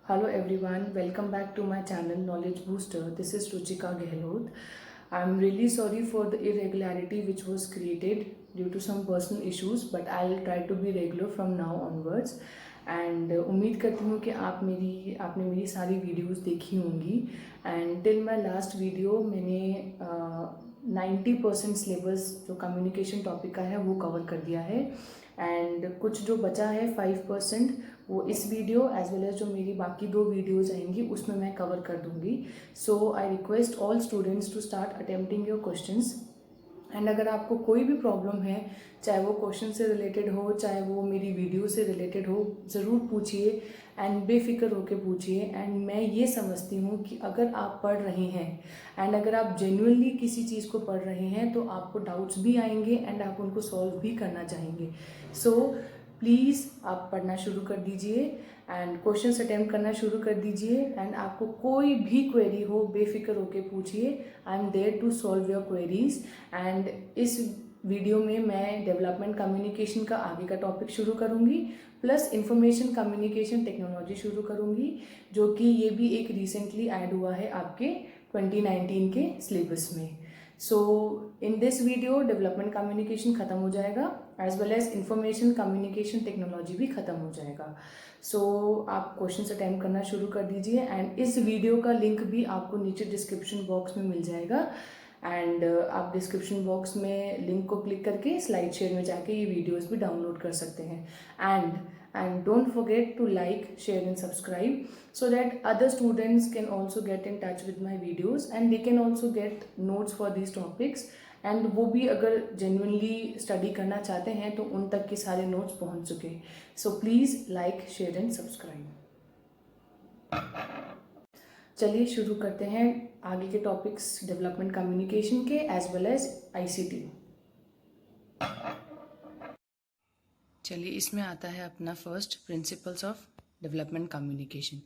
Hello everyone, welcome back to my channel Knowledge Booster. This is Ruchika Gehlot. I'm really sorry for the irregularity which was created due to some personal issues, but I'll try to be regular from now onwards. And उम्मीद करती हूँ कि आपने मेरी सारी videos देखी होंगी. And till my last video मैंने 90% सिलेबस जो कम्युनिकेशन टॉपिक का है वो कवर कर दिया है. एंड कुछ जो बचा है 5% वो इस वीडियो एज वेल एज जो मेरी बाकी 2 वीडियोज़ आएंगी उसमें मैं कवर कर दूंगी. So I request all students to start attempting your questions. And अगर आपको कोई भी प्रॉब्लम है, चाहे वो क्वेश्चन से रिलेटेड हो, चाहे वो मेरी वीडियो से रिलेटेड हो, ज़रूर पूछिए एंड बेफिक्र होकर पूछिए. एंड मैं ये समझती हूँ कि अगर आप पढ़ रहे हैं एंड अगर आप जेन्युइनली किसी चीज़ को पढ़ रहे हैं तो आपको डाउट्स भी आएंगे एंड आप उनको सॉल्व भी करना चाहेंगे. सो प्लीज़ आप पढ़ना शुरू कर दीजिए एंड क्वेश्चंस अटेम्प्ट करना शुरू कर दीजिए. एंड आपको कोई भी क्वेरी हो बेफिक्र होके पूछिए. I am there to solve your queries. And इस वीडियो में मैं डेवलपमेंट कम्युनिकेशन का आगे का टॉपिक शुरू करूंगी, प्लस इंफॉर्मेशन कम्युनिकेशन टेक्नोलॉजी शुरू करूंगी, जो कि ये भी एक रिसेंटली ऐड हुआ है आपके 2019 के सिलेबस में. So in this video development communication ख़त्म हो जाएगा as well as information communication technology भी ख़त्म हो जाएगा. सो आप क्वेश्चन अटेम्प्ट करना शुरू कर दीजिए. एंड इस वीडियो का लिंक भी आपको नीचे डिस्क्रिप्शन बॉक्स में मिल जाएगा. एंड आप डिस्क्रिप्शन बॉक्स में लिंक को क्लिक करके स्लाइड शेयर में जाके ये वीडियोस भी डाउनलोड कर सकते हैं. And don't forget to like, share and subscribe so that other students can also get in touch with my videos and they can also get notes for these topics. And वो भी अगर genuinely study करना चाहते हैं तो उन तक के सारे नोट्स पहुंच चुके. So please like, share and subscribe. चलिए शुरू करते हैं आगे के टॉपिक्स डेवलपमेंट कम्युनिकेशन के एज वेल एज आईसीटी. चलिए इसमें आता है अपना first principles of development communication.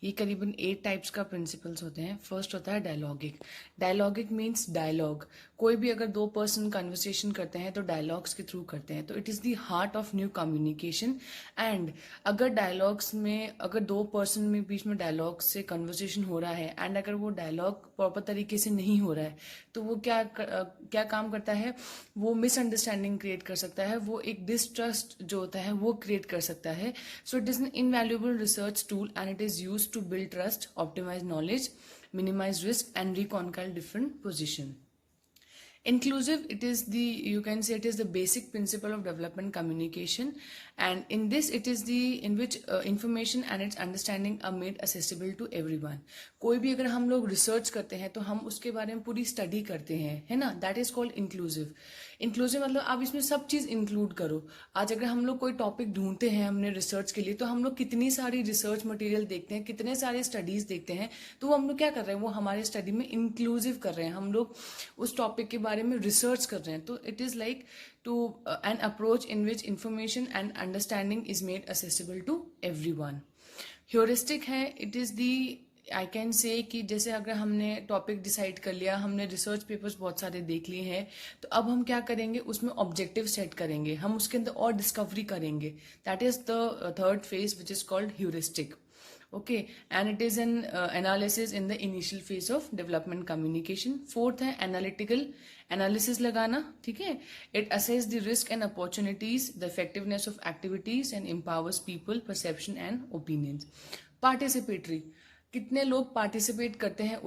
ये करीबन 8 टाइप्स का प्रिंसिपल्स होते हैं. फर्स्ट होता है डायलॉगिक. डायलॉगिक मीन्स डायलॉग. कोई भी अगर 2 पर्सन कन्वर्सेशन करते हैं तो डायलॉग्स के थ्रू करते हैं, तो it is the heart of new communication. And अगर डायलॉग्स में अगर 2 पर्सन में बीच में डायलॉग से कन्वर्सेशन हो रहा है एंड अगर वो डायलॉग प्रॉपर तरीके से नहीं हो रहा है तो वो क्या काम करता है, वो मिसअंडरस्टैंडिंग क्रिएट कर सकता है, वो एक डिस्ट्रस्ट जो होता है वो क्रिएट कर सकता है. So it is an invaluable research tool and it is used to build trust, optimize knowledge, minimize risk and reconquer different position. Inclusive, it is the, you can say it is the basic principle of development communication, and in this it is the in which information and its understanding are made accessible to everyone. कोई भी अगर हम लोग research करते हैं तो हम उसके बारे में पूरी स्टडी करते हैं, है ना, that is called inclusive. Inclusive मतलब आप इसमें सब चीज़ इंक्लूड करो. आज अगर हम लोग कोई टॉपिक ढूंढते हैं हमने रिसर्च के लिए, तो हम लोग कितनी सारी रिसर्च मटेरियल देखते हैं, कितने सारे स्टडीज देखते हैं, तो वो हम लोग क्या कर रहे हैं, वो हमारे स्टडी में इंक्लूसिव कर रहे हैं, हम लोग उस टॉपिक के बारे में रिसर्च कर रहे हैं. तो it is like to an approach in which information and understanding is made accessible to everyone. Heuristic है, it is the, I can say कि जैसे अगर हमने टॉपिक डिसाइड कर लिया, हमने रिसर्च पेपर्स बहुत सारे देख लिए हैं, तो अब हम क्या करेंगे, उसमें ऑब्जेक्टिव सेट करेंगे, हम उसके अंदर और डिस्कवरी करेंगे. That is the third phase which is called heuristic. Okay, and it is an analysis in the initial phase of development communication. Fourth है एनालिटिकल, एनालिसिस लगाना, ठीक है. It assess the risk and opportunities, the effectiveness of activities and empowers people, perception and opinions. Participatory, कितने लोग participate करते हैं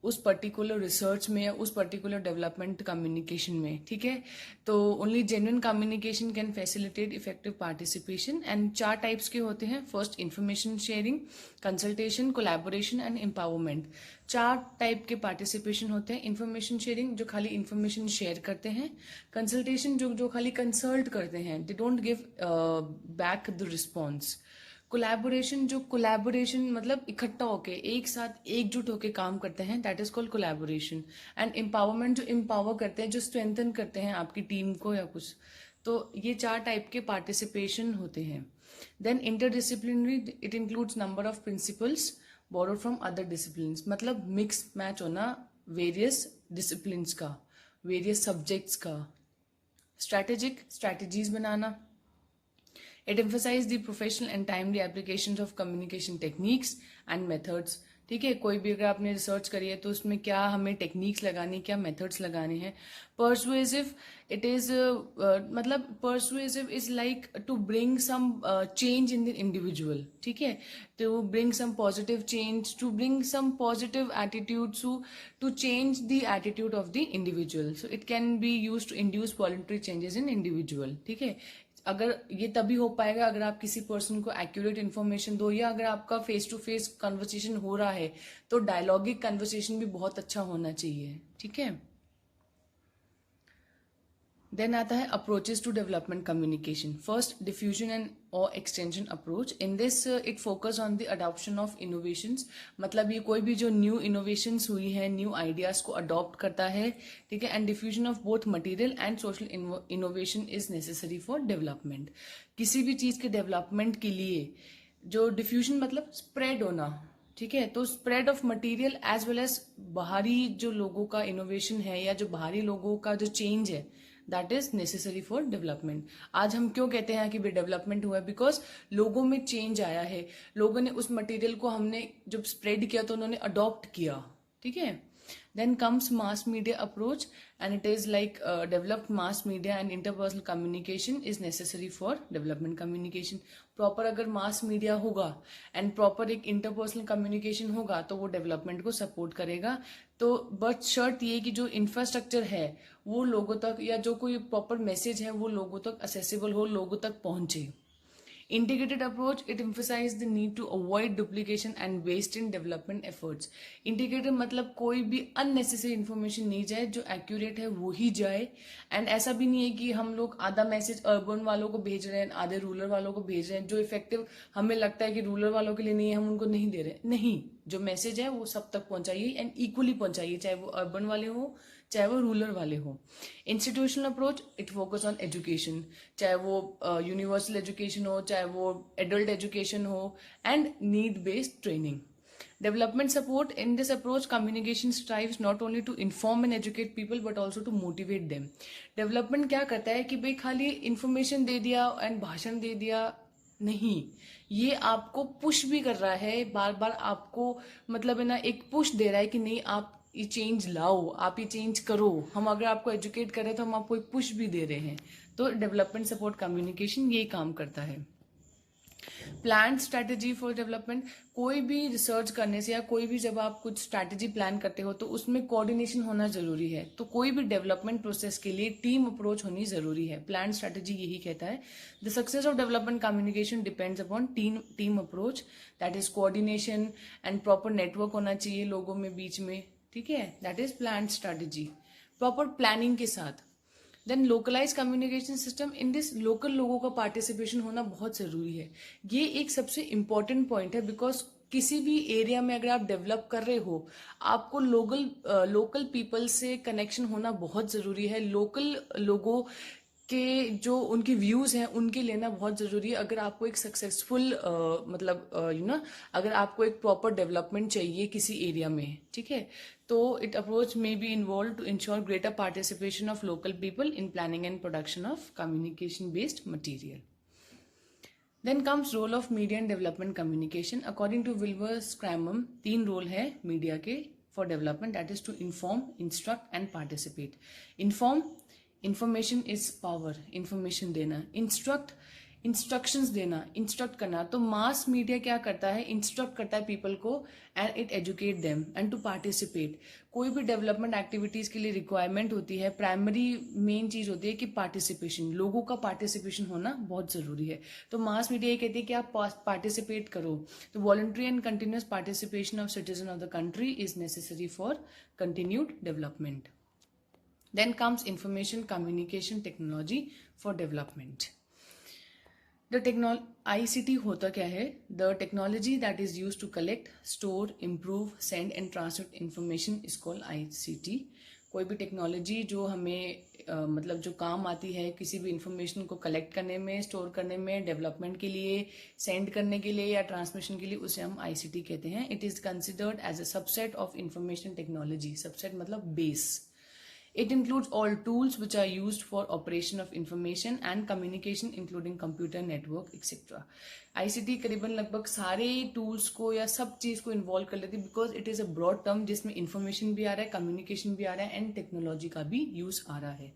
उस particular research में या उस पर्टिकुलर डेवलपमेंट कम्युनिकेशन में, ठीक है. तो only genuine communication can facilitate effective participation. And 4 types के होते हैं. First information sharing, consultation, collaboration and empowerment. 4 type के पार्टिसिपेशन होते हैं. इंफॉर्मेशन शेयरिंग, जो खाली इंफॉर्मेशन शेयर करते हैं. कंसल्टेशन, जो खाली कंसल्ट करते हैं, they don't give back the response. Collaboration, जो कोलैबोरेशन मतलब इकट्ठा होके एक साथ एकजुट होके काम करते हैं, that is called collaboration. And empowerment, जो एम्पावर करते हैं, जो स्ट्रेंथन करते हैं आपकी टीम को या कुछ. तो ये 4 टाइप के पार्टिसिपेशन होते हैं. Then interdisciplinary, it includes number of principles borrowed from other discipline, मतलब मिक्स मैच होना वेरियस डिसिप्लिन का, वेरियस सब्जेक्ट्स का. स्ट्रैटेजिक, स्ट्रैटेजीज बनाना. It emphasizes the professional and timely applications of communication techniques and methods. ठीक है, कोई भी अगर आपने रिसर्च करी है तो उसमें क्या हमें टेक्निक्स लगानी, क्या मेथड्स लगाने हैं. परसुएसिव इट इज मतलब persuasive is like to bring some change in the individual. ठीक है, to bring some positive change, to bring some positive attitude, to change the attitude of the individual. So it can be use to induce voluntary changes in individual. ठीक है, अगर ये तभी हो पाएगा अगर आप किसी पर्सन को एक्यूरेट इन्फॉर्मेशन दो, या अगर आपका फेस टू फेस कन्वर्सेशन हो रहा है तो डायलॉगिक कन्वर्सेशन भी बहुत अच्छा होना चाहिए. ठीक है, देन आता है approaches to development communication. First, diffusion and और extension approach. In this it focus on the adoption of innovations. मतलब ये कोई भी जो न्यू इनोवेशंस हुई है, न्यू आइडियाज को अडॉप्ट करता है. ठीक है, and diffusion of both material and social innovation is necessary for development. किसी भी चीज के डेवलपमेंट के लिए जो डिफ्यूजन मतलब स्प्रेड होना. ठीक है, तो spread of material as well as बाहरी जो लोगों का इनोवेशन है या जो बाहरी लोगों का जो चेंज है, that is necessary for development. आज हम क्यों कहते हैं कि भाई डेवलपमेंट हुआ है? बिकॉज लोगों में चेंज आया है, लोगों ने उस मटेरियल को हमने जब स्प्रेड किया तो उन्होंने अडॉप्ट किया. ठीक है, then comes mass media approach, and it is like developed mass media and interpersonal communication is necessary for development communication. Proper अगर मास मीडिया होगा एंड प्रॉपर एक इंटरपर्सनल कम्युनिकेशन होगा तो वो डेवलपमेंट को सपोर्ट करेगा. तो बट शर्त ये कि जो इंफ्रास्ट्रक्चर है वो लोगों तक, या जो कोई प्रॉपर मैसेज है वो लोगों तक असेसिबल हो, लोगों तक पहुंचे. Integrated approach, it emphasizes the need to avoid duplication and waste in development efforts. Integrated मतलब कोई भी unnecessary information नहीं जाए, जो accurate है वो ही जाए. एंड ऐसा भी नहीं है कि हम लोग आधा मैसेज अर्बन वालों को भेज रहे हैं, आधे रूरल वालों को भेज रहे हैं. जो इफेक्टिव हमें लगता है कि रूरल वालों के लिए नहीं है, हम उनको नहीं दे रहे. नहीं, जो मैसेज है वो सब तक पहुंचाइए एंड इक्वली पहुंचाइए, चाहे वो अर्बन वाले हो चाहे वो रूरल वाले हो. Institutional approach, it focus on education, चाहे वो यूनिवर्सल एजुकेशन हो, चाहे वो एडल्ट एजुकेशन हो, and need based training. Development support, in this approach communication strives not only to inform and educate people but also to motivate them. Development क्या करता है कि भाई खाली information दे दिया एंड भाषण दे दिया नहीं, ये आपको पुश भी कर रहा है, बार बार आपको मतलब है ना एक पुश दे रहा है कि नहीं आप ये चेंज लाओ, आप ये चेंज करो. हम अगर आपको एजुकेट कर रहे हैं तो हम आपको एक पुश भी दे रहे हैं. तो डेवलपमेंट सपोर्ट कम्युनिकेशन ये काम करता है. प्लान स्ट्रैटेजी फॉर डेवलपमेंट, कोई भी रिसर्च करने से या कोई भी जब आप कुछ स्ट्रैटेजी प्लान करते हो तो उसमें कोऑर्डिनेशन होना जरूरी है. तो कोई भी डेवलपमेंट प्रोसेस के लिए टीम अप्रोच होनी जरूरी है. प्लान स्ट्रैटेजी यही कहता है the success of development communication depends upon team approach, that is coordination and proper network होना चाहिए लोगों में बीच में. ठीक है, that is plan strategy proper planning के साथ. Then localise communication system, in this local लोगों का पार्टिसिपेशन होना बहुत जरूरी है. ये एक सबसे इंपॉर्टेंट पॉइंट है बिकॉज किसी भी एरिया में अगर आप डेवलप कर रहे हो आपको लोकल पीपल से कनेक्शन होना बहुत जरूरी है. लोकल लोगों के जो उनके व्यूज हैं उनके लेना बहुत जरूरी है. अगर आपको एक सक्सेसफुल मतलब अगर आपको एक प्रॉपर डेवलपमेंट चाहिए किसी एरिया में, ठीक है, तो it approach may be involve to ensure greater participation of local people in planning and production of communication based material. Then comes role of media and development communication. According to Wilbur Schramm 3 role है media के for development, that is to inform, instruct and participate. Inform, information is power, information देना. Instructions देना, instruct करना. तो mass media क्या करता है, instruct करता है पीपल को and it educate them and to participate. कोई भी डेवलपमेंट एक्टिविटीज के लिए रिक्वायरमेंट होती है, प्राइमरी मेन चीज होती है कि पार्टिसिपेशन, लोगों का पार्टिसिपेशन होना बहुत जरूरी है. तो मास मीडिया ये कहती है कि आप पार्टिसिपेट करो. तो voluntary and continuous participation of citizen of the country is necessary for continued development. Then comes information communication technology for development. The ICT होता क्या है? The technology that is used to collect, store, improve, send and transmit information is called ICT. कोई भी technology जो हमें मतलब जो काम आती है किसी भी इंफॉर्मेशन को कलेक्ट करने में, स्टोर करने में, डेवलपमेंट के लिए, सेंड करने के लिए या ट्रांसमिशन के लिए, उसे हम ICT कहते हैं. It is considered as a subset of information technology. Subset मतलब base. It includes all tools which are used for operation of information and communication, including computer, network, etc. ICT करीबन लगभग सारे tools को या सब चीज को involve कर लेती है, because it is a broad term जिसमें information भी आ रहा है, communication भी आ रहा है and technology का भी use आ रहा है.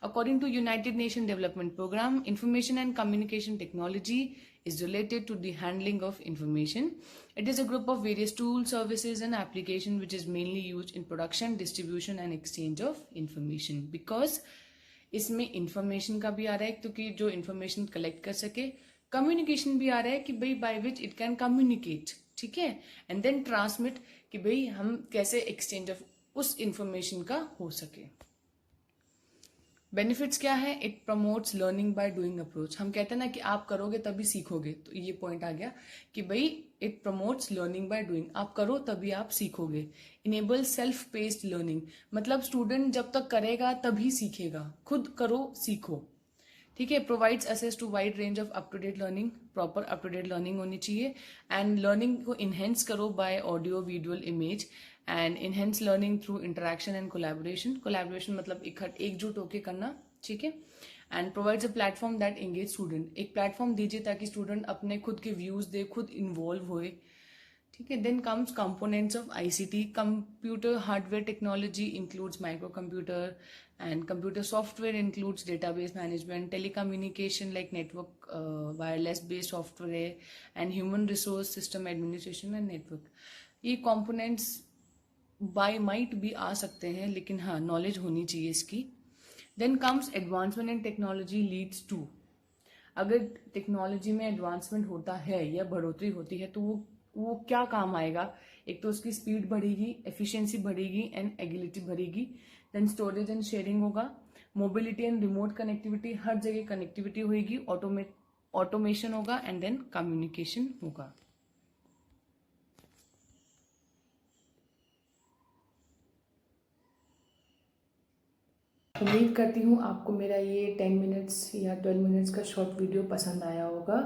According to United Nations Development Program, information and communication technology is related to the handling of information. It is a group of various tools, services and applications which is mainly used in production, distribution and exchange of information. Because इसमें information का भी आ रहा है तो कि जो information collect कर सके, communication भी आ रहा है कि भाई by which it can communicate, ठीक है, and then transmit कि भाई हम कैसे exchange of उस information का हो सके. बेनिफिट्स क्या है? It promotes learning by doing approach. हम कहते हैं ना कि आप करोगे तभी सीखोगे, तो ये पॉइंट आ गया कि भाई it promotes learning by doing. आप करो तभी आप सीखोगे. इनेबल सेल्फ पेस्ड लर्निंग, मतलब स्टूडेंट जब तक करेगा तभी सीखेगा. खुद करो, सीखो, ठीक है. Provides access to wide range of up to date learning. Proper up to date learning होनी चाहिए. एंड लर्निंग को इनहेंस करो by audio, visual, image. And enhance learning through interaction and collaboration. Collaboration मतलब एकजुट होकर करना, ठीक है. And provides a platform that engage student. एक प्लेटफॉर्म दीजिए ताकि स्टूडेंट अपने खुद के व्यूज दे, खुद इन्वॉल्व होए, ठीक है. Then comes components of ICT. Computer hardware technology includes micro computer, and computer software includes database management, telecommunication like network, wireless based software, and human resource system administration and network. ये components by might भी आ सकते हैं, लेकिन हाँ knowledge होनी चाहिए इसकी. Then comes advancement in technology leads to. अगर टेक्नोलॉजी में एडवांसमेंट होता है या बढ़ोतरी होती है तो वो क्या काम आएगा? एक तो उसकी स्पीड बढ़ेगी, एफिशिएंसी बढ़ेगी एंड एगिलिटी बढ़ेगी. देन स्टोरेज एंड शेयरिंग होगा. मोबिलिटी एंड रिमोट कनेक्टिविटी, हर जगह कनेक्टिविटी होगी. ऑटोमेशन होगा एंड देन कम्युनिकेशन होगा. उम्मीद करती हूँ आपको मेरा ये 10 मिनट्स या 12 मिनट्स का शॉर्ट वीडियो पसंद आया होगा.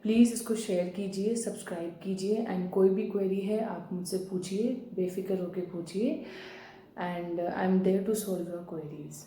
प्लीज़ इसको शेयर कीजिए, सब्सक्राइब कीजिए एंड कोई भी क्वेरी है आप मुझसे पूछिए, बेफिक्र होकर पूछिए. And I am there to solve your queries.